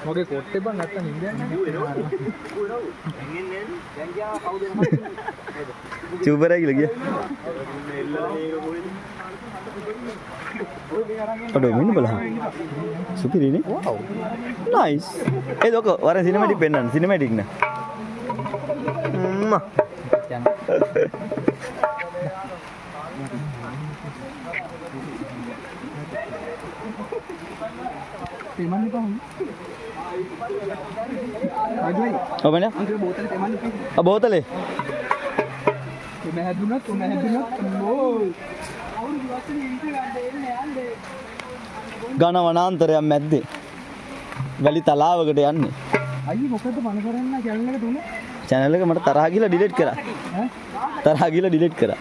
මගේ කොට්ටේ බං නැත්තම් ඉන්දියානු චූපරයි කියලා ගියා. අඩෝ මෙන්න බලන්න. සුපිරිනේ. වව්. නයිස්. ඒ දොක වර සිනමැටික් පෙන්නන්න. සිනමැටික් නේ. तेमन का हूं आजोई अब ना अंदर बोतल तेमन की अब बोतल है तुम्हें दुना ओ और वासने इंटर गंडे එන්නේ යන්නේ ඝන වනාන්තරයක් මැද්දේ වැලි තලාවකට යන්නේ අයියේ මොකද මන කරන්න channel එක තුන channel එක මට තරහා ගිහලා delete කරා තරහා ගිහලා delete කරා